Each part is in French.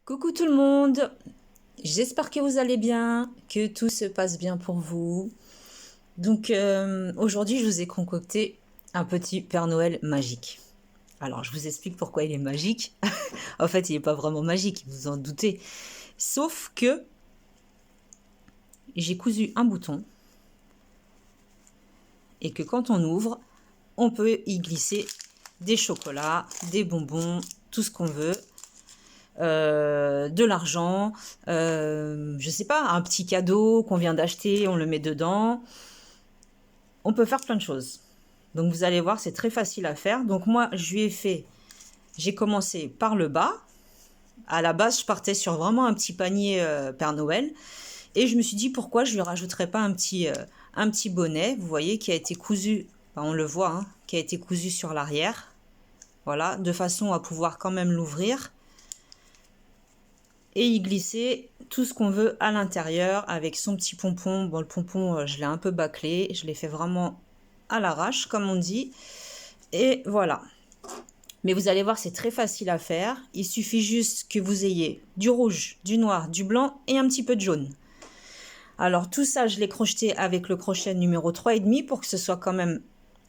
Coucou tout le monde, j'espère que vous allez bien, que tout se passe bien pour vous. Donc aujourd'hui je vous ai concocté un petit Père Noël magique. Alors je vous explique pourquoi il est magique. En fait il n'est pas vraiment magique, vous en doutez. Sauf que j'ai cousu un bouton et que quand on ouvre, on peut y glisser des chocolats, des bonbons, tout ce qu'on veut. De l'argent, je sais pas, un petit cadeau qu'on vient d'acheter, on le met dedans. On peut faire plein de choses. Donc vous allez voir, c'est très facile à faire. Donc moi, j'ai commencé par le bas. À la base, je partais sur vraiment un petit panier Père Noël. Et je me suis dit, pourquoi je lui rajouterais pas un petit bonnet, vous voyez, qui a été cousu, on le voit, hein, qui a été cousu sur l'arrière. Voilà, de façon à pouvoir quand même l'ouvrir et y glisser tout ce qu'on veut à l'intérieur avec son petit pompon. Bon, le pompon, je l'ai un peu bâclé, je l'ai fait vraiment à l'arrache, comme on dit. Et voilà. Mais vous allez voir, c'est très facile à faire. Il suffit juste que vous ayez du rouge, du noir, du blanc et un petit peu de jaune. Alors tout ça, je l'ai crocheté avec le crochet numéro 3,5 pour que ce soit quand même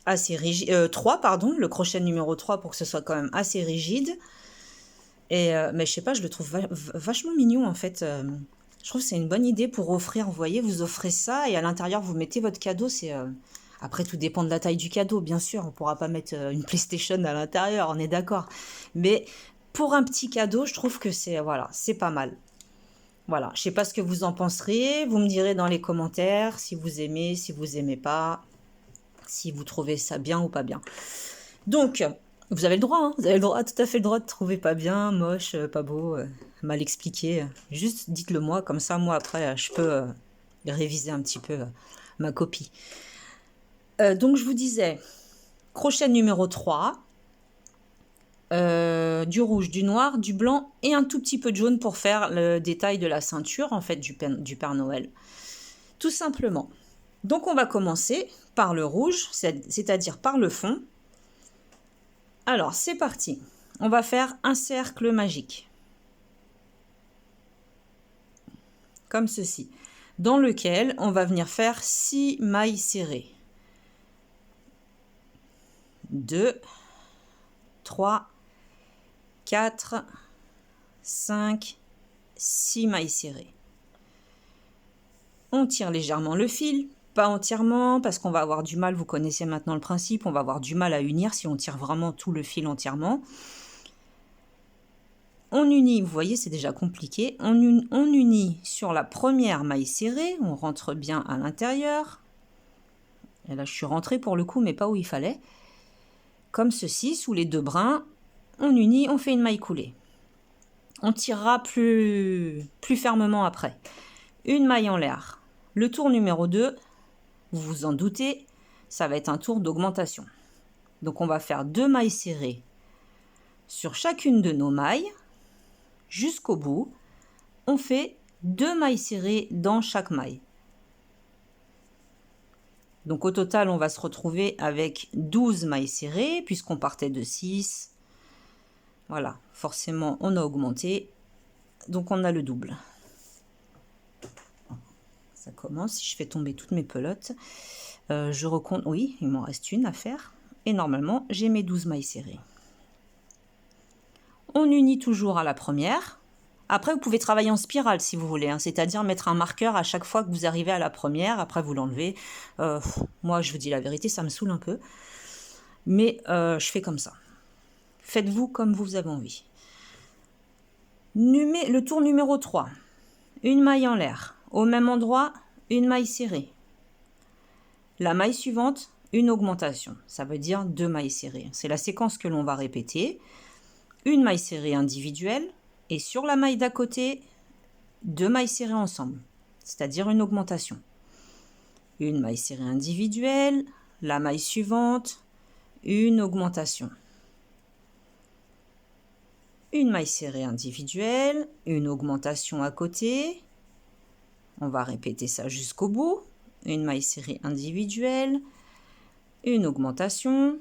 assez rigide. 3, pardon, le crochet numéro 3 pour que ce soit quand même assez rigide. Et mais je sais pas, je le trouve vachement mignon en fait. Je trouve que c'est une bonne idée pour offrir. Vous voyez, vous offrez ça et à l'intérieur vous mettez votre cadeau. Après, tout dépend de la taille du cadeau, bien sûr. On pourra pas mettre une PlayStation à l'intérieur, on est d'accord. Mais pour un petit cadeau, je trouve que c'est pas mal. Voilà, je sais pas ce que vous en penserez. Vous me direz dans les commentaires si vous aimez, si vous aimez pas, si vous trouvez ça bien ou pas bien. Donc, vous avez le droit, hein, vous avez tout à fait le droit de trouver pas bien, moche, pas beau, mal expliqué. Juste dites-le moi, comme ça, moi après, je peux réviser un petit peu ma copie. Donc, je vous disais, crochet numéro 3, du rouge, du noir, du blanc et un tout petit peu de jaune pour faire le détail de la ceinture, en fait, du Père Noël. Tout simplement. Donc, on va commencer par le rouge, c'est-à-dire par le fond. Alors, c'est parti. On va faire un cercle magique. Comme ceci. Dans lequel on va venir faire 6 mailles serrées. 2, 3, 4, 5, 6 mailles serrées. On tire légèrement le fil, pas entièrement, parce qu'on va avoir du mal, vous connaissez maintenant le principe, on va avoir du mal à unir si on tire vraiment tout le fil entièrement. On unit, vous voyez, c'est déjà compliqué, on unit sur la première maille serrée, on rentre bien à l'intérieur. Et là, je suis rentrée pour le coup, mais pas où il fallait. Comme ceci, sous les deux brins, on unit, on fait une maille coulée. On tirera plus fermement après. Une maille en l'air. Le tour numéro 2, vous vous en doutez, ça va être un tour d'augmentation. Donc on va faire 2 mailles serrées sur chacune de nos mailles jusqu'au bout. On fait 2 mailles serrées dans chaque maille. Donc au total, on va se retrouver avec 12 mailles serrées puisqu'on partait de 6. Voilà, forcément, on a augmenté. Donc on a le double. Ça commence, si je fais tomber toutes mes pelotes. Je recompte, oui, il m'en reste une à faire. Et normalement, j'ai mes 12 mailles serrées. On unit toujours à la première. Après, vous pouvez travailler en spirale si vous voulez, hein, c'est-à-dire mettre un marqueur à chaque fois que vous arrivez à la première. Après, vous l'enlevez. Moi, je vous dis la vérité, ça me saoule un peu. Mais je fais comme ça. Faites-vous comme vous avez envie. Le tour numéro 3. Une maille en l'air. Au même endroit, une maille serrée. La maille suivante, une augmentation. Ça veut dire 2 mailles serrées. C'est la séquence que l'on va répéter. Une maille serrée individuelle. Et sur la maille d'à côté, 2 mailles serrées ensemble. C'est-à-dire une augmentation. Une maille serrée individuelle. La maille suivante, une augmentation. Une maille serrée individuelle, une augmentation à côté. On va répéter ça jusqu'au bout. Une maille serrée individuelle, une augmentation,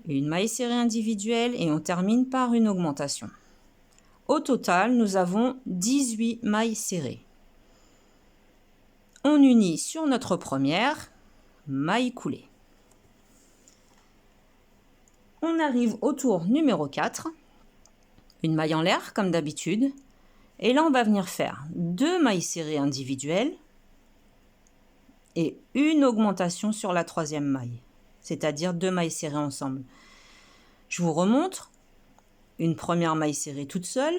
une maille serrée individuelle et on termine par une augmentation. Au total, nous avons 18 mailles serrées. On unit sur notre première maille coulée. On arrive au tour numéro 4, une maille en l'air comme d'habitude. Et là, on va venir faire 2 mailles serrées individuelles et une augmentation sur la troisième maille, c'est-à-dire 2 mailles serrées ensemble. Je vous remontre. Une première maille serrée toute seule,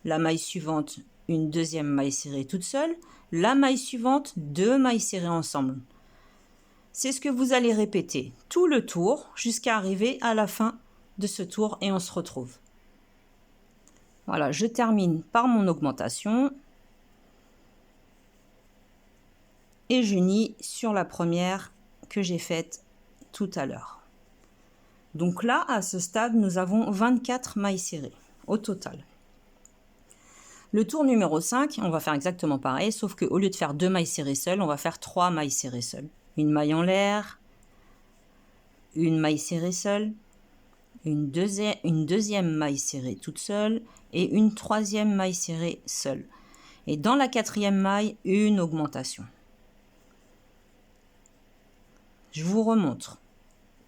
la maille suivante, une deuxième maille serrée toute seule, la maille suivante, 2 mailles serrées ensemble. C'est ce que vous allez répéter tout le tour jusqu'à arriver à la fin de ce tour et on se retrouve. Voilà, je termine par mon augmentation et j'unis sur la première que j'ai faite tout à l'heure. Donc là, à ce stade, nous avons 24 mailles serrées au total. Le tour numéro 5, on va faire exactement pareil, sauf qu'au lieu de faire 2 mailles serrées seules, on va faire 3 mailles serrées seules. Une maille en l'air, une maille serrée seule, une deuxième maille serrée toute seule et une troisième maille serrée seule. Et dans la quatrième maille, une augmentation. Je vous remontre.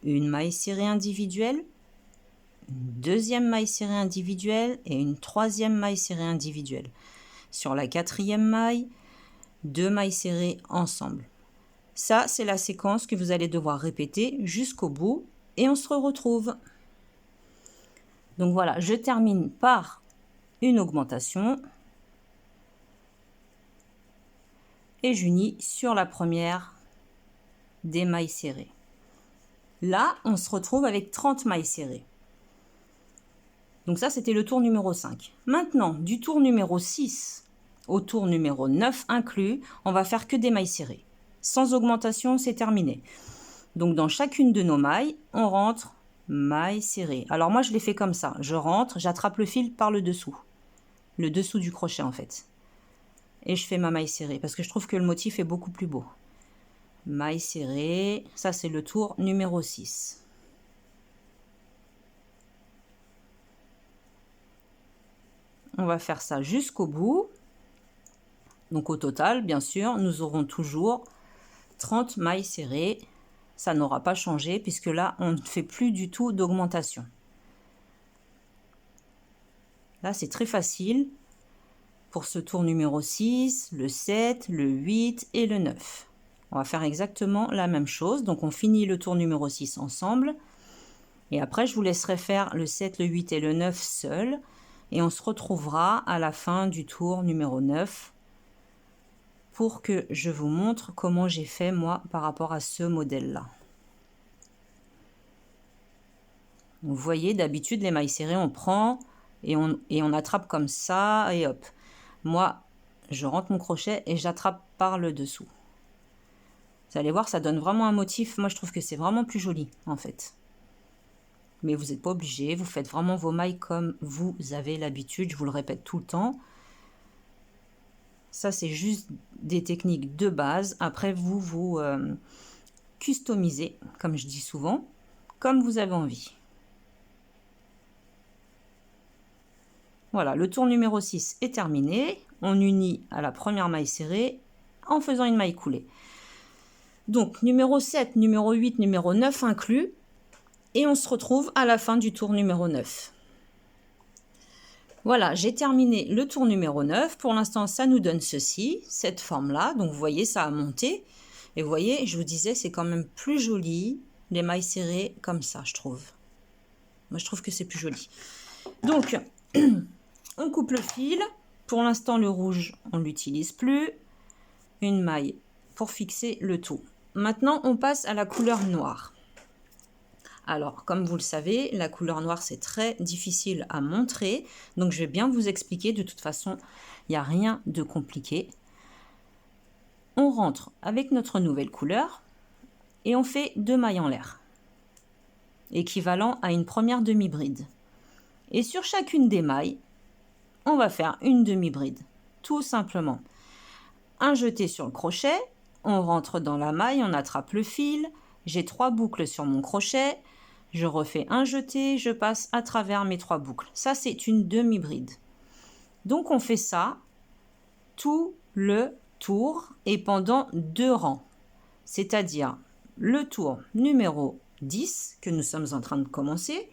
Une maille serrée individuelle, une deuxième maille serrée individuelle et une troisième maille serrée individuelle. Sur la quatrième maille, 2 mailles serrées ensemble. Ça, c'est la séquence que vous allez devoir répéter jusqu'au bout et on se retrouve. Donc voilà, je termine par une augmentation et j'unis sur la première des mailles serrées. Là, on se retrouve avec 30 mailles serrées. Donc ça, c'était le tour numéro 5. Maintenant, du tour numéro 6 au tour numéro 9 inclus, on va faire que des mailles serrées. Sans augmentation, c'est terminé. Donc dans chacune de nos mailles, on rentre maille serrée. Alors moi, je l'ai fait comme ça. Je rentre, j'attrape le fil par le dessous du crochet en fait. Et je fais ma maille serrée parce que je trouve que le motif est beaucoup plus beau. Maille serrée, ça c'est le tour numéro 6. On va faire ça jusqu'au bout. Donc au total, bien sûr, nous aurons toujours 30 mailles serrées. Ça n'aura pas changé puisque là, on ne fait plus du tout d'augmentation. Là, c'est très facile pour ce tour numéro 6, le 7, le 8 et le 9. On va faire exactement la même chose. Donc, on finit le tour numéro 6 ensemble. Et après, je vous laisserai faire le 7, le 8 et le 9 seul. Et on se retrouvera à la fin du tour numéro 9 pour que je vous montre comment j'ai fait moi par rapport à ce modèle-là. Vous voyez, d'habitude, les mailles serrées, on prend et on attrape comme ça et hop. Moi, je rentre mon crochet et j'attrape par le dessous. Vous allez voir, ça donne vraiment un motif. Moi, je trouve que c'est vraiment plus joli, en fait. Mais vous n'êtes pas obligé. Vous faites vraiment vos mailles comme vous avez l'habitude. Je vous le répète tout le temps. Ça, c'est juste des techniques de base. Après, vous customisez, comme je dis souvent, comme vous avez envie. Voilà, le tour numéro 6 est terminé. On unit à la première maille serrée en faisant une maille coulée. Donc, numéro 7, numéro 8, numéro 9 inclus. Et on se retrouve à la fin du tour numéro 9. Voilà, j'ai terminé le tour numéro 9. Pour l'instant, ça nous donne ceci, cette forme-là. Donc, vous voyez, ça a monté. Et vous voyez, je vous disais, c'est quand même plus joli, les mailles serrées comme ça, je trouve. Moi, je trouve que c'est plus joli. Donc, on coupe le fil. Pour l'instant, le rouge, on ne l'utilise plus. Une maille pour fixer le tout. Maintenant, on passe à la couleur noire. Alors, comme vous le savez, la couleur noire, c'est très difficile à montrer. Donc, je vais bien vous expliquer. De toute façon, il n'y a rien de compliqué. On rentre avec notre nouvelle couleur et on fait 2 mailles en l'air, équivalent à une première demi-bride. Et sur chacune des mailles, on va faire une demi-bride, tout simplement. Un jeté sur le crochet, on rentre dans la maille, on attrape le fil, j'ai 3 boucles sur mon crochet, je refais un jeté, je passe à travers mes 3 boucles. Ça, c'est une demi-bride. Donc on fait ça tout le tour et pendant 2 rangs. C'est-à-dire le tour numéro 10 que nous sommes en train de commencer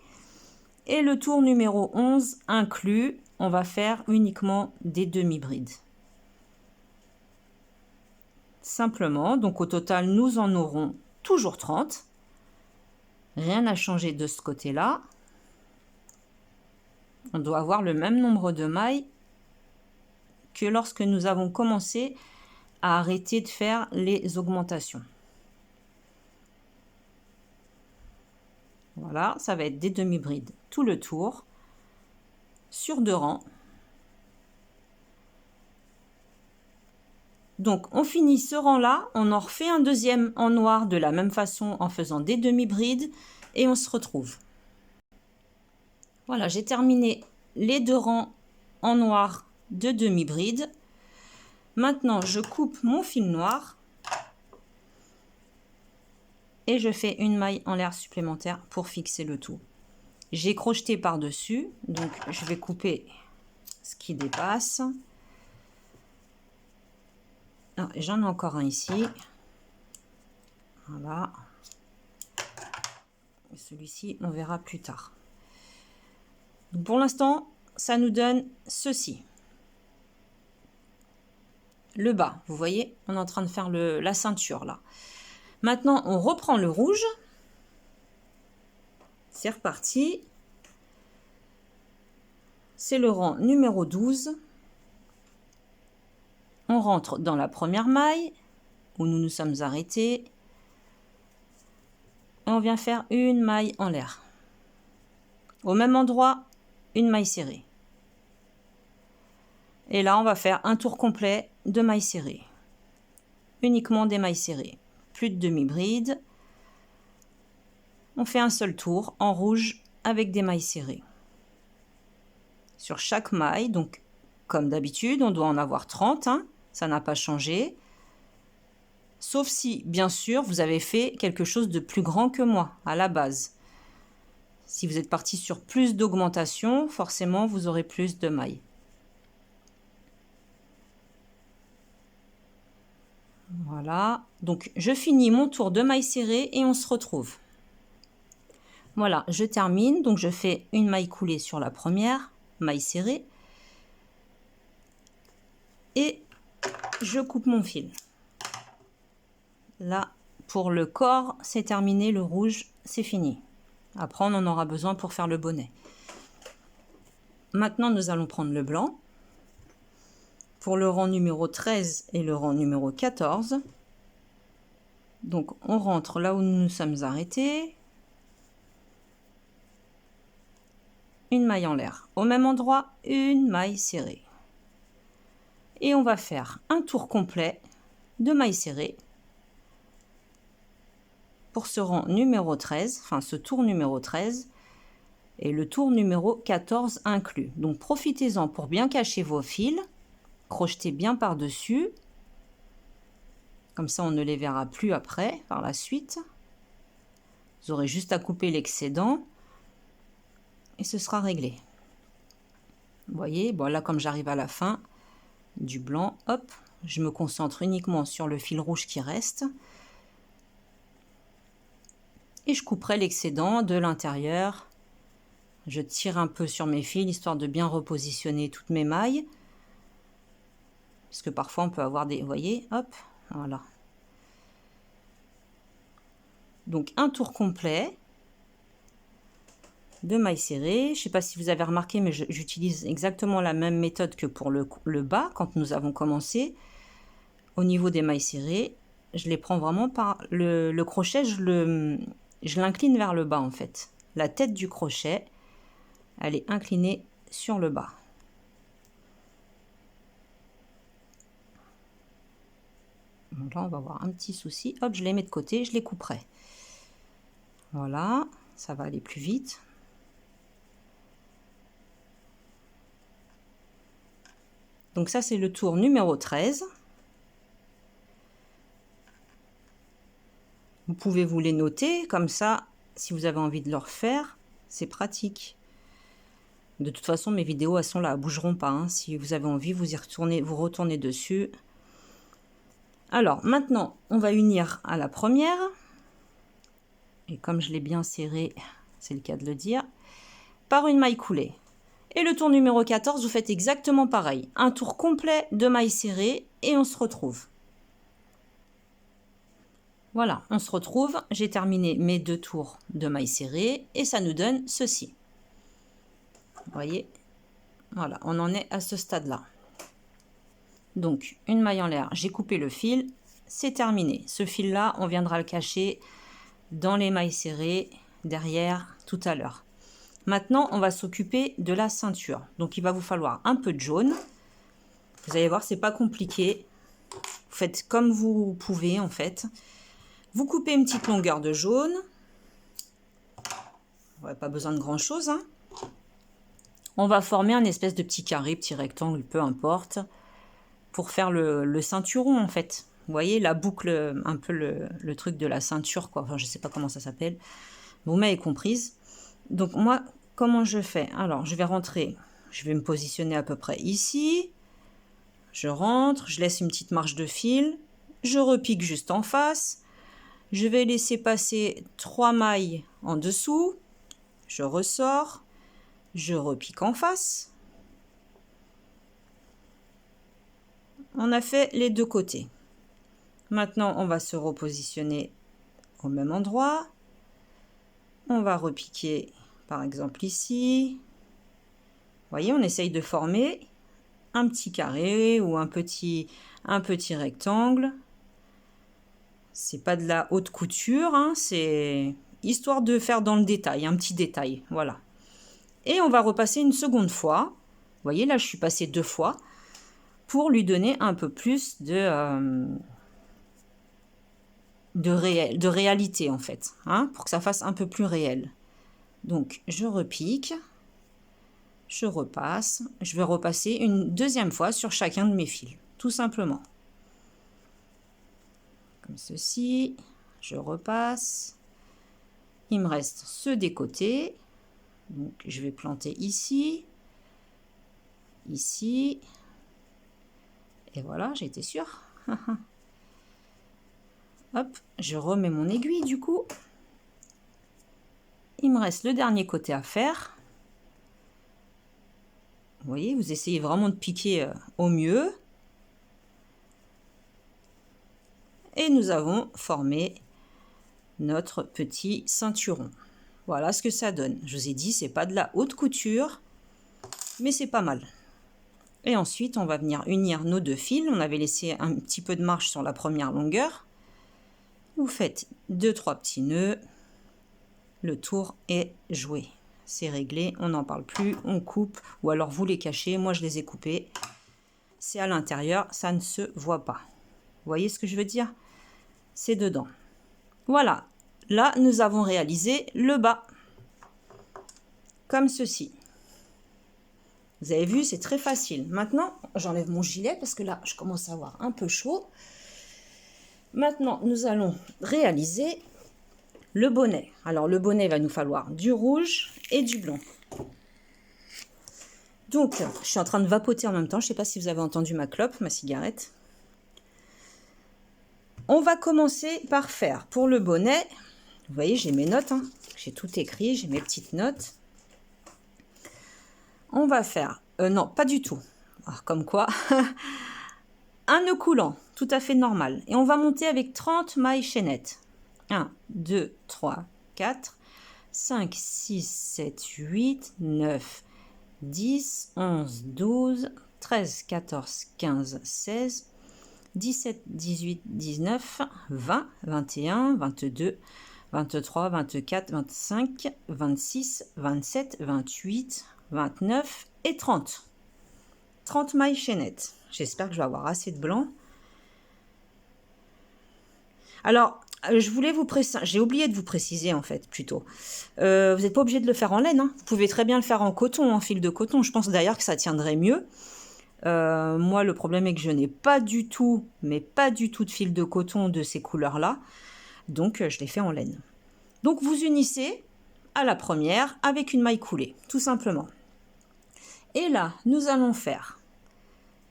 et le tour numéro 11 inclus, on va faire uniquement des demi-brides. Simplement, donc au total, nous en aurons toujours 30. Rien n'a changé de ce côté-là. On doit avoir le même nombre de mailles que lorsque nous avons commencé à arrêter de faire les augmentations. Voilà, ça va être des demi-brides tout le tour, sur 2 rangs. Donc, on finit ce rang-là, on en refait un deuxième en noir de la même façon en faisant des demi-brides et on se retrouve. Voilà, j'ai terminé les 2 rangs en noir de demi-brides. Maintenant, je coupe mon fil noir et je fais une maille en l'air supplémentaire pour fixer le tout. J'ai crocheté par-dessus, donc je vais couper ce qui dépasse. J'en ai encore un ici. Voilà. Celui-ci, on verra plus tard. Donc pour l'instant, ça nous donne ceci. Le bas, vous voyez, on est en train de faire la ceinture là. Maintenant, on reprend le rouge. C'est reparti. C'est le rang numéro 12. On rentre dans la première maille où nous nous sommes arrêtés. Et on vient faire une maille en l'air. Au même endroit, une maille serrée. Et là, on va faire un tour complet de mailles serrées. Uniquement des mailles serrées. Plus de demi-bride. On fait un seul tour en rouge avec des mailles serrées. Sur chaque maille, donc comme d'habitude, on doit en avoir 30, hein, ça n'a pas changé. Sauf si, bien sûr, vous avez fait quelque chose de plus grand que moi à la base. Si vous êtes parti sur plus d'augmentation, forcément, vous aurez plus de mailles. Voilà, donc je finis mon tour de mailles serrées et on se retrouve. Voilà, je termine, donc je fais une maille coulée sur la première, maille serrée, et je coupe mon fil. Là, pour le corps, c'est terminé, le rouge, c'est fini. Après, on en aura besoin pour faire le bonnet. Maintenant, nous allons prendre le blanc. Pour le rang numéro 13 et le rang numéro 14. Donc, on rentre là où nous nous sommes arrêtés. Une maille en l'air. Au même endroit, une maille serrée. Et on va faire un tour complet de mailles serrées pour ce rang numéro 13, enfin ce tour numéro 13 et le tour numéro 14 inclus. Donc profitez-en pour bien cacher vos fils, crochetez bien par-dessus, comme ça on ne les verra plus après, par la suite. Vous aurez juste à couper l'excédent et ce sera réglé. Vous voyez, bon là comme j'arrive à la fin du blanc, hop, je me concentre uniquement sur le fil rouge qui reste. Et je couperai l'excédent de l'intérieur. Je tire un peu sur mes fils, histoire de bien repositionner toutes mes mailles. Parce que parfois, on peut avoir des... Vous voyez, hop, voilà. Donc, un tour complet de mailles serrées. Je ne sais pas si vous avez remarqué, mais j'utilise exactement la même méthode que pour le bas, quand nous avons commencé. Au niveau des mailles serrées, je les prends vraiment par le crochet, je l'incline vers le bas en fait. La tête du crochet, elle est inclinée sur le bas. Donc là, on va avoir un petit souci. Hop, je les mets de côté, je les couperai. Voilà, ça va aller plus vite. Donc ça, c'est le tour numéro 13. Vous pouvez vous les noter, comme ça, si vous avez envie de le refaire, c'est pratique. De toute façon, mes vidéos, elles sont là, elles bougeront pas. Hein. Si vous avez envie, vous y retournez, vous retournez dessus. Alors, maintenant, on va unir à la première. Et comme je l'ai bien serré, c'est le cas de le dire, par une maille coulée. Et le tour numéro 14, vous faites exactement pareil. Un tour complet de mailles serrées et on se retrouve. Voilà, on se retrouve. J'ai terminé mes 2 tours de mailles serrées et ça nous donne ceci. Vous voyez? Voilà, on en est à ce stade-là. Donc, une maille en l'air, j'ai coupé le fil, c'est terminé. Ce fil-là, on viendra le cacher dans les mailles serrées, derrière, tout à l'heure. Maintenant, on va s'occuper de la ceinture. Donc, il va vous falloir un peu de jaune. Vous allez voir, c'est pas compliqué. Vous faites comme vous pouvez, en fait. Vous coupez une petite longueur de jaune. Ouais, pas besoin de grand-chose, hein. On va former un espèce de petit carré, petit rectangle, peu importe, pour faire le ceinturon, en fait. Vous voyez, la boucle, un peu le truc de la ceinture, quoi. Enfin, je sais pas comment ça s'appelle. Vous m'avez comprise. Donc, moi, comment je fais? Alors, je vais rentrer, je vais me positionner à peu près ici. Je rentre, je laisse une petite marge de fil. Je repique juste en face. Je vais laisser passer 3 mailles en dessous. Je ressors. Je repique en face. On a fait les 2 côtés. Maintenant, on va se repositionner au même endroit. On va repiquer, par exemple, ici. Vous voyez, on essaye de former un petit carré ou un petit rectangle. C'est pas de la haute couture, hein, c'est histoire de faire dans le détail, un petit détail, voilà. Et on va repasser une seconde fois. Vous voyez, là, je suis passée 2 fois pour lui donner un peu plus de réalité, en fait, hein, pour que ça fasse un peu plus réel. Donc, je repique, je repasse. Je vais repasser une deuxième fois sur chacun de mes fils, tout simplement. Comme ceci, je repasse. Il me reste ceux des côtés. Donc, je vais planter ici, ici, et voilà, j'ai été sûre. Hop, je remets mon aiguille du coup. Il me reste le dernier côté à faire. Vous voyez, vous essayez vraiment de piquer au mieux. Et nous avons formé notre petit ceinturon. Voilà ce que ça donne. Je vous ai dit, c'est pas de la haute couture, mais c'est pas mal. Et ensuite, on va venir unir nos 2 fils. On avait laissé un petit peu de marge sur la première longueur. Vous faites 2-3 petits nœuds. Le tour est joué. C'est réglé, on n'en parle plus, on coupe. Ou alors vous les cachez, moi je les ai coupés. C'est à l'intérieur, ça ne se voit pas. Vous voyez ce que je veux dire? C'est dedans. Voilà, là nous avons réalisé le bas. Comme ceci. Vous avez vu, c'est très facile. Maintenant, j'enlève mon gilet parce que là, je commence à avoir un peu chaud. Maintenant, nous allons réaliser le bonnet. Alors, le bonnet, va nous falloir du rouge et du blanc. Donc, je suis en train de vapoter en même temps. Je ne sais pas si vous avez entendu ma clope, ma cigarette. On va commencer par faire pour le bonnet. Vous voyez, j'ai mes notes. Hein. J'ai tout écrit, j'ai mes petites notes. On va faire... non, pas du tout. Alors, comme quoi, un nœud coulant, tout à fait normal. Et on va monter avec 30 mailles chaînettes. 1, 2, 3, 4, 5, 6, 7, 8, 9, 10, 11, 12, 13, 14, 15, 16, 17, 18, 19, 20, 21, 22, 23, 24, 25, 26, 27, 28, 29 et 30. 30 mailles chaînettes. J'espère que je vais avoir assez de blanc. Alors, je voulais vous préciser, j'ai oublié de vous préciser en fait, plutôt. Vous n'êtes pas obligé de le faire en laine. Hein. Vous pouvez très bien le faire en coton, en fil de coton. Je pense d'ailleurs que ça tiendrait mieux. Moi, le problème est que je n'ai pas du tout, mais pas du tout de fil de coton de ces couleurs-là. Donc, je l'ai fait en laine. Donc, vous unissez à la première avec une maille coulée, tout simplement. Et là, nous allons faire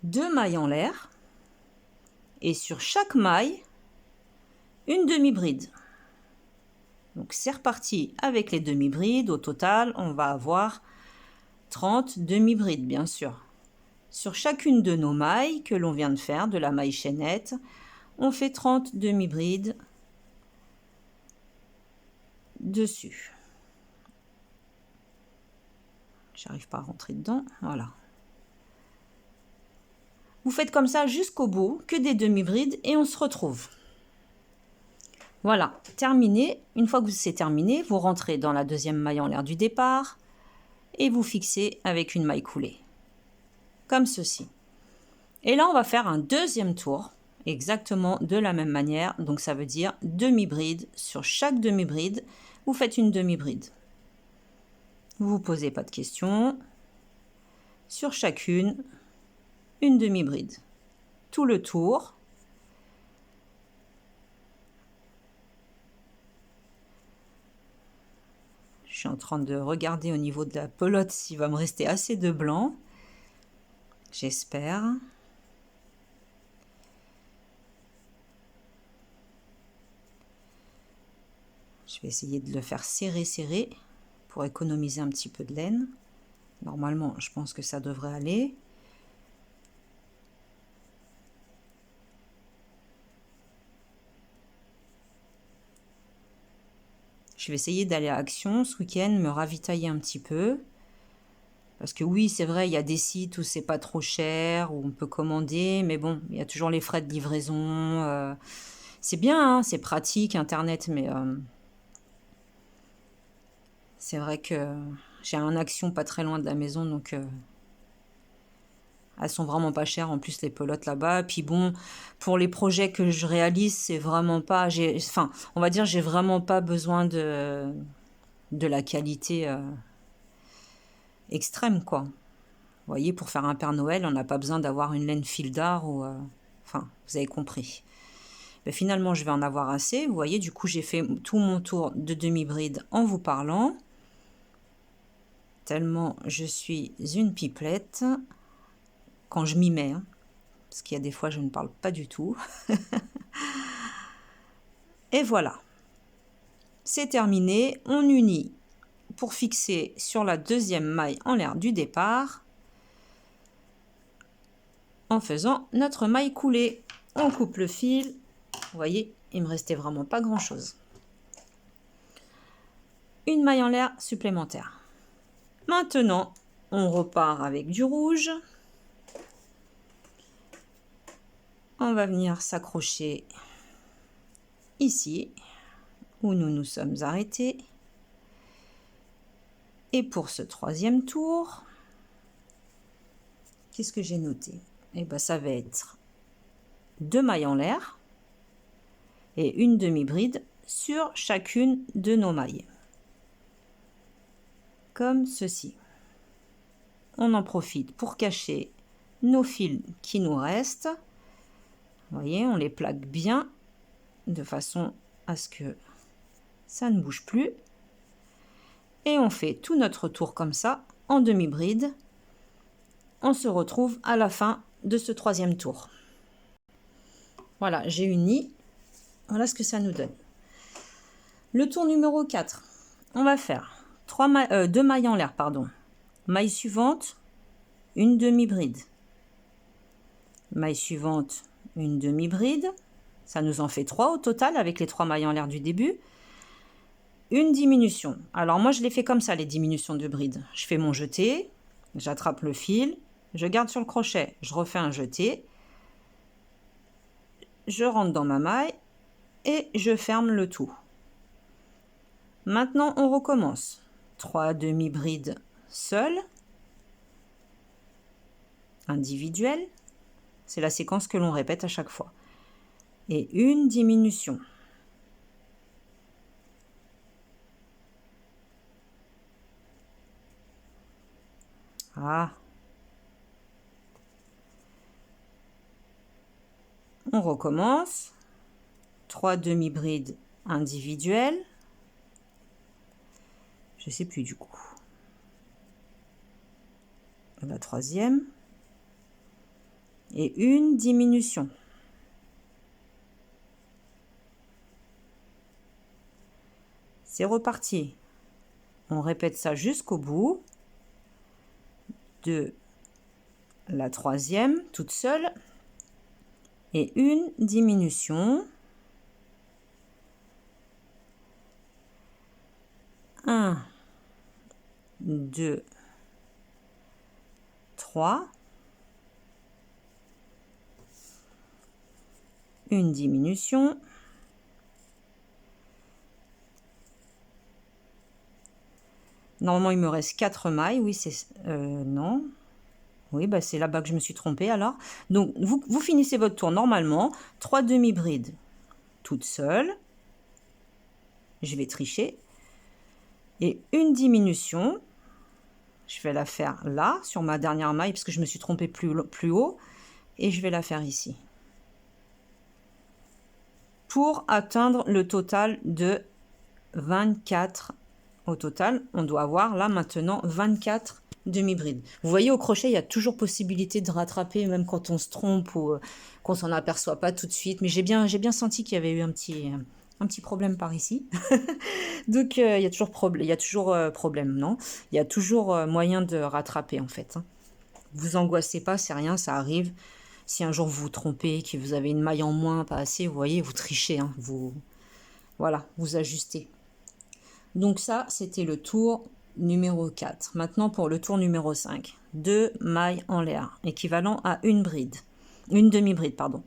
2 mailles en l'air et sur chaque maille, une demi-bride. Donc c'est reparti avec les demi-brides. Au total, on va avoir 30 demi-brides, bien sûr. Sur chacune de nos mailles que l'on vient de faire, de la maille chaînette, on fait 30 demi-brides dessus. J'arrive pas à rentrer dedans, voilà. Vous faites comme ça jusqu'au bout, que des demi-brides, et on se retrouve. Voilà, terminé. Une fois que c'est terminé, vous rentrez dans la deuxième maille en l'air du départ et vous fixez avec une maille coulée. Comme ceci. Et là, on va faire un deuxième tour, exactement de la même manière. Donc ça veut dire demi-bride. Sur chaque demi-bride, vous faites une demi-bride. Vous ne vous posez pas de questions. Sur chacune, une demi-bride. Tout le tour. Je suis en train de regarder au niveau de la pelote s'il va me rester assez de blanc. J'espère. Je vais essayer de le faire serré pour économiser un petit peu de laine. Normalement, je pense que ça devrait aller. Je vais essayer d'aller à Action ce week-end, me ravitailler un petit peu. Parce que oui, c'est vrai, il y a des sites où c'est pas trop cher, où on peut commander, mais bon, il y a toujours les frais de livraison. C'est bien, hein, c'est pratique, Internet, mais c'est vrai que j'ai un Action pas très loin de la maison, donc elles sont vraiment pas chères, en plus les pelotes là-bas. Puis bon, pour les projets que je réalise, c'est vraiment pas... Enfin, on va dire, j'ai vraiment pas besoin de la qualité extrême, quoi. Vous voyez, pour faire un Père Noël, on n'a pas besoin d'avoir une laine fil d'art ou... Enfin, vous avez compris. Mais finalement, je vais en avoir assez. Vous voyez, du coup, j'ai fait tout mon tour de demi-bride en vous parlant. Tellement je suis une pipelette. Quand je m'y mets, hein, parce qu'il y a des fois, je ne parle pas du tout. Et voilà. C'est terminé. On unit pour fixer sur la deuxième maille en l'air du départ en faisant notre maille coulée. On coupe le fil. Vous voyez, il me restait vraiment pas grand chose. Une maille en l'air supplémentaire. Maintenant, on repart avec du rouge. On va venir s'accrocher ici où nous nous sommes arrêtés. Et pour ce troisième tour, qu'est-ce que j'ai noté? Eh bien, ça va être 2 mailles en l'air et une demi-bride sur chacune de nos mailles. Comme ceci. On en profite pour cacher nos fils qui nous restent. Vous voyez, on les plaque bien de façon à ce que ça ne bouge plus. Et on fait tout notre tour comme ça, en demi-bride. On se retrouve à la fin de ce troisième tour. Voilà, j'ai uni. Voilà ce que ça nous donne. Le tour numéro 4, on va faire 2 mailles en l'air, pardon. Maille suivante, une demi-bride. Maille suivante, une demi-bride. Ça nous en fait 3 au total avec les 3 mailles en l'air du début. Une diminution. Alors moi, je les fais comme ça, les diminutions de bride. Je fais mon jeté, j'attrape le fil, je garde sur le crochet, je refais un jeté, je rentre dans ma maille et je ferme le tout. Maintenant, on recommence. 3 demi-brides seules, individuelles. C'est la séquence que l'on répète à chaque fois. Et une diminution. Ah. On recommence. 3 demi-brides individuelles. Je sais plus du coup. la troisième et une diminution. C'est reparti. On répète ça jusqu'au bout. De la troisième toute seule et une diminution. 1, 2, 3. Une diminution. Normalement, il me reste 4 mailles. Oui, c'est... non. Oui, bah, c'est là-bas que je me suis trompée alors. Donc, vous finissez votre tour normalement. 3 demi-brides toutes seules. Je vais tricher. Et une diminution. Je vais la faire là, sur ma dernière maille, parce que je me suis trompée plus haut. Et je vais la faire ici. Pour atteindre le total de 24. Au total, on doit avoir là maintenant 24 demi-brides. Vous voyez, au crochet, il y a toujours possibilité de rattraper, même quand on se trompe ou qu'on s'en aperçoit pas tout de suite. Mais j'ai bien senti qu'il y avait eu un petit problème par ici. Donc, il y a toujours problème, non? Il y a toujours moyen de rattraper, en fait. Hein. Vous angoissez pas, c'est rien, ça arrive. Si un jour vous vous trompez, que vous avez une maille en moins, pas assez, vous voyez, vous trichez. Hein, voilà, vous ajustez. Donc ça, c'était le tour numéro 4. Maintenant, pour le tour numéro 5. 2 mailles en l'air, équivalent à une bride. Une demi-bride, pardon.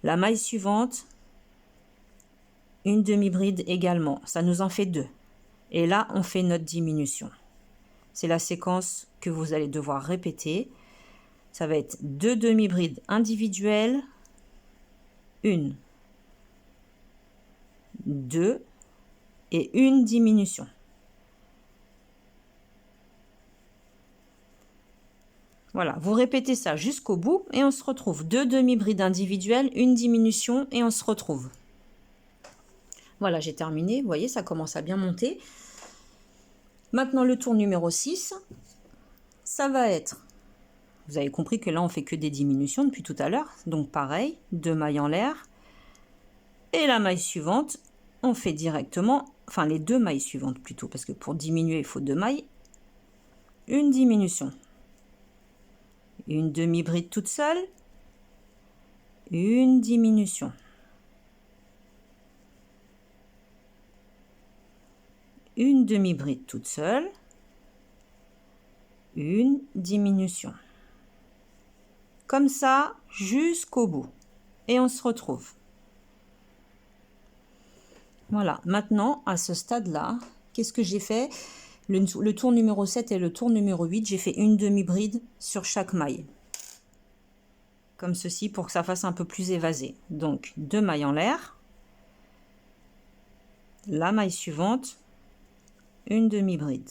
La maille suivante, une demi-bride également. Ça nous en fait 2. Et là, on fait notre diminution. C'est la séquence que vous allez devoir répéter. Ça va être 2 demi-brides individuelles. 1, 2 et une diminution. Voilà, vous répétez ça jusqu'au bout et on se retrouve. 2 demi-brides individuelles, une diminution et on se retrouve. Voilà, j'ai terminé. Vous voyez, ça commence à bien monter. Maintenant, le tour numéro 6, ça va être... Vous avez compris que là, on fait que des diminutions depuis tout à l'heure. Donc, pareil, 2 mailles en l'air. Et la maille suivante, on fait directement... Enfin, les 2 mailles suivantes plutôt, parce que pour diminuer, il faut 2 mailles. Une diminution. Une demi-bride toute seule. Une diminution. Une demi-bride toute seule. Une diminution. Comme ça, jusqu'au bout. Et on se retrouve. Voilà, maintenant, à ce stade-là, qu'est-ce que j'ai fait? Le tour numéro 7 et le tour numéro 8, j'ai fait une demi-bride sur chaque maille. Comme ceci, pour que ça fasse un peu plus évasé. Donc, 2 mailles en l'air. La maille suivante, une demi-bride.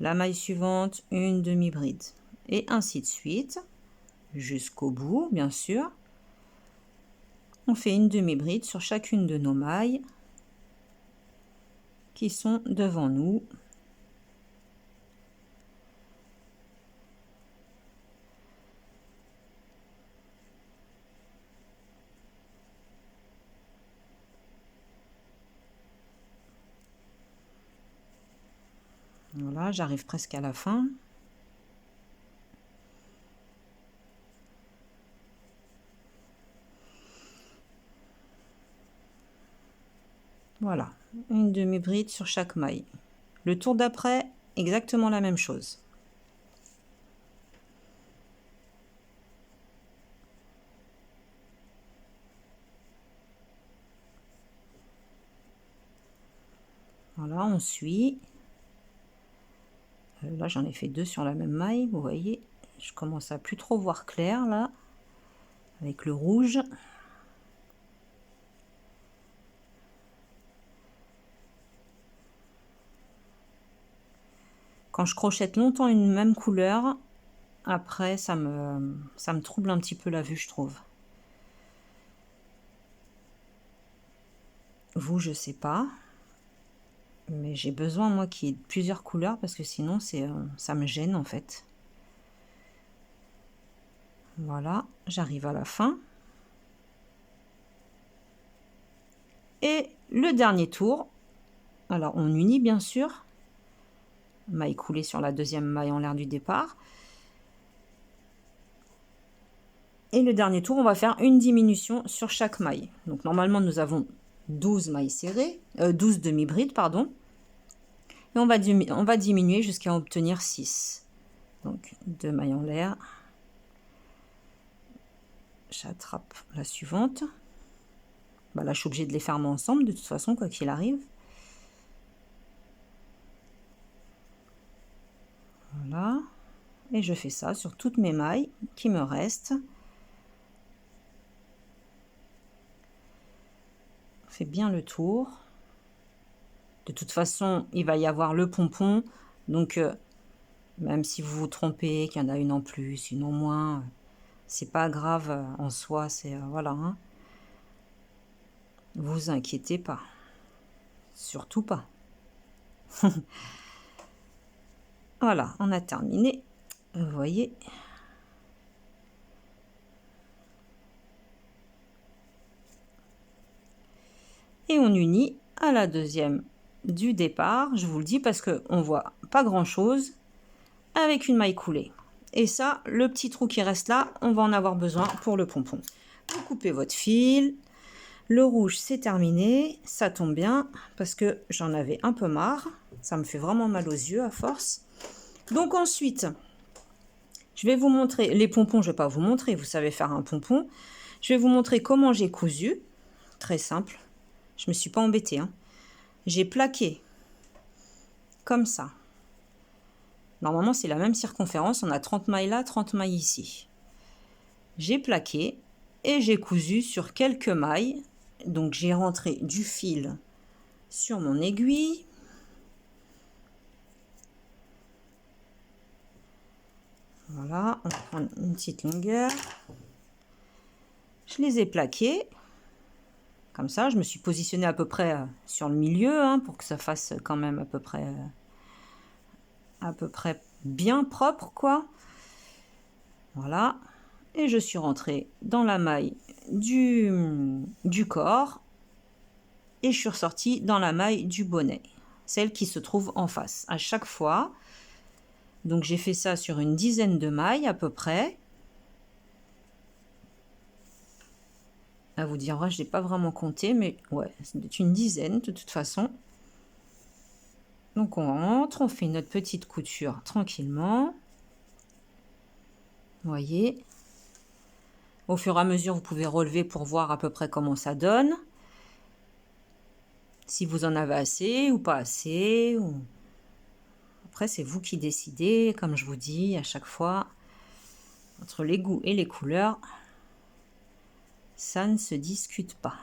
La maille suivante, une demi-bride. Et ainsi de suite, jusqu'au bout, bien sûr. On fait une demi-bride sur chacune de nos mailles qui sont devant nous. Voilà, j'arrive presque à la fin. Voilà, une demi-bride sur chaque maille. Le tour d'après, exactement la même chose. Voilà, on suit. Là, j'en ai fait 2 sur la même maille, vous voyez. Je commence à plus trop voir clair, là, avec le rouge. Quand je crochette longtemps une même couleur, après, ça me trouble un petit peu la vue, je trouve. Vous, je sais pas. Mais j'ai besoin, moi, qu'il y ait plusieurs couleurs parce que sinon, ça me gêne en fait. Voilà, j'arrive à la fin. Et le dernier tour, alors on unit bien sûr. Maille coulée sur la deuxième maille en l'air du départ. Et le dernier tour, on va faire une diminution sur chaque maille. Donc normalement, nous avons 12 mailles serrées, 12 demi-brides, pardon. Et on va diminuer jusqu'à obtenir 6. Donc 2 mailles en l'air. J'attrape la suivante. Bah là, je suis obligée de les fermer ensemble, de toute façon, quoi qu'il arrive. Voilà. Et je fais ça sur toutes mes mailles qui me restent. On fait bien le tour. De toute façon, il va y avoir le pompon. Donc, même si vous vous trompez, qu'il y en a une en plus, une en moins, c'est pas grave en soi. C'est voilà. Hein. Vous inquiétez pas. Surtout pas. Voilà, on a terminé. Vous voyez. Et on unit à la deuxième du départ. Je vous le dis parce qu'on voit pas grand chose avec une maille coulée. Et ça, le petit trou qui reste là, on va en avoir besoin pour le pompon. Vous coupez votre fil. Le rouge, c'est terminé. Ça tombe bien parce que j'en avais un peu marre. Ça me fait vraiment mal aux yeux à force. Donc ensuite, je vais vous montrer les pompons. Je ne vais pas vous montrer, vous savez faire un pompon. Je vais vous montrer comment j'ai cousu. Très simple. Je ne me suis pas embêtée. Hein. J'ai plaqué comme ça. Normalement, c'est la même circonférence. On a 30 mailles là, 30 mailles ici. J'ai plaqué et j'ai cousu sur quelques mailles. Donc, j'ai rentré du fil sur mon aiguille. Voilà, on prend une petite longueur. Je les ai plaqués. Comme ça, je me suis positionnée à peu près sur le milieu hein, pour que ça fasse quand même à peu près bien propre, quoi. Voilà. Et je suis rentrée dans la maille du corps et je suis ressortie dans la maille du bonnet, celle qui se trouve en face. À chaque fois, donc j'ai fait ça sur une dizaine de mailles à peu près. À vous dire, je n'ai pas vraiment compté, mais ouais, c'est une dizaine de toute façon. Donc on rentre, on fait notre petite couture tranquillement. Vous voyez. Au fur et à mesure, vous pouvez relever pour voir à peu près comment ça donne. Si vous en avez assez ou pas assez. Après, c'est vous qui décidez, comme je vous dis à chaque fois. Entre les goûts et les couleurs, ça ne se discute pas.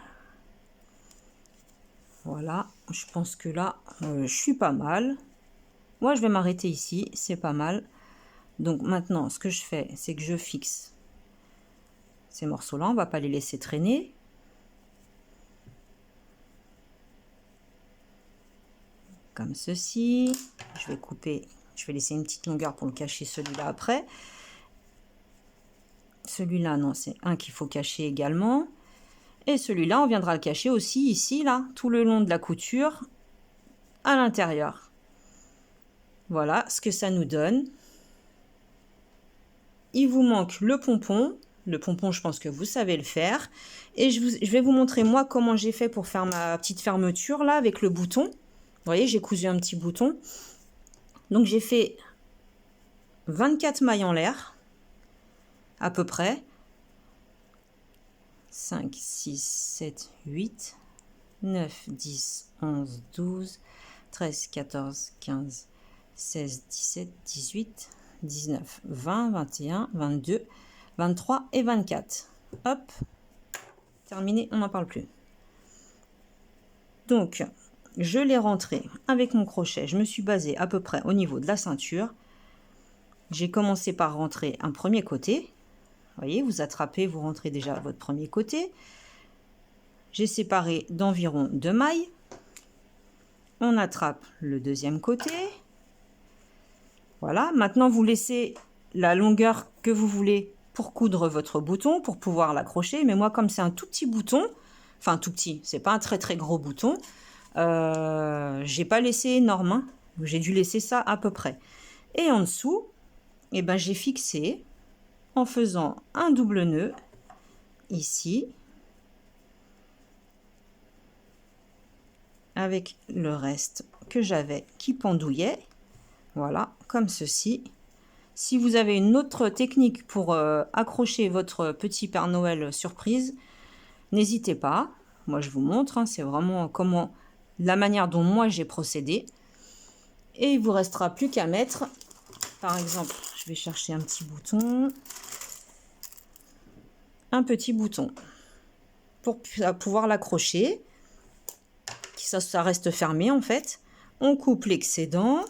Voilà, je pense que là, je suis pas mal. Moi, je vais m'arrêter ici, c'est pas mal. Donc maintenant, ce que je fais, c'est que je fixe ces morceaux-là. On ne va pas les laisser traîner. Comme ceci. Je vais couper, je vais laisser une petite longueur pour le cacher celui-là après. Celui-là, non, c'est un qu'il faut cacher également. Et celui-là, on viendra le cacher aussi ici, là, tout le long de la couture, à l'intérieur. Voilà ce que ça nous donne. Il vous manque le pompon. Le pompon, je pense que vous savez le faire. Et je vais vous montrer, moi, comment j'ai fait pour faire ma petite fermeture, là, avec le bouton. Vous voyez, j'ai cousu un petit bouton. Donc, j'ai fait 24 mailles en l'air, à peu près. 5, 6, 7, 8, 9, 10, 11, 12, 13, 14, 15, 16, 17, 18, 19, 20, 21, 22, 23 et 24. Hop, terminé, on n'en parle plus. Donc, je l'ai rentré avec mon crochet. Je me suis basée à peu près au niveau de la ceinture. J'ai commencé par rentrer un premier côté. Vous voyez, vous attrapez, vous rentrez déjà votre premier côté. J'ai séparé d'environ 2 mailles. On attrape le deuxième côté. Voilà, maintenant vous laissez la longueur que vous voulez pour coudre votre bouton, pour pouvoir l'accrocher. Mais moi, comme c'est un tout petit bouton, enfin tout petit, c'est pas un très très gros bouton, j'ai pas laissé énorme, hein. J'ai dû laisser ça à peu près. Et en dessous, eh ben, j'ai fixé en faisant un double nœud ici, avec le reste que j'avais qui pendouillait. Voilà, comme ceci. Si vous avez une autre technique pour accrocher votre petit Père Noël surprise, n'hésitez pas. Moi, je vous montre, hein, c'est vraiment la manière dont moi j'ai procédé. Et il vous restera plus qu'à mettre, par exemple, je vais chercher un petit bouton. Un petit bouton pour pouvoir l'accrocher. Ça reste fermé en fait. On coupe l'excédent.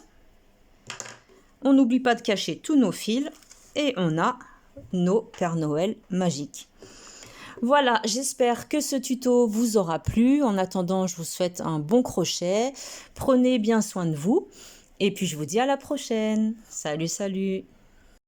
On n'oublie pas de cacher tous nos fils et on a nos Père Noël magiques. Voilà, j'espère que ce tuto vous aura plu. En attendant, je vous souhaite un bon crochet. Prenez bien soin de vous et puis je vous dis à la prochaine. Salut, salut!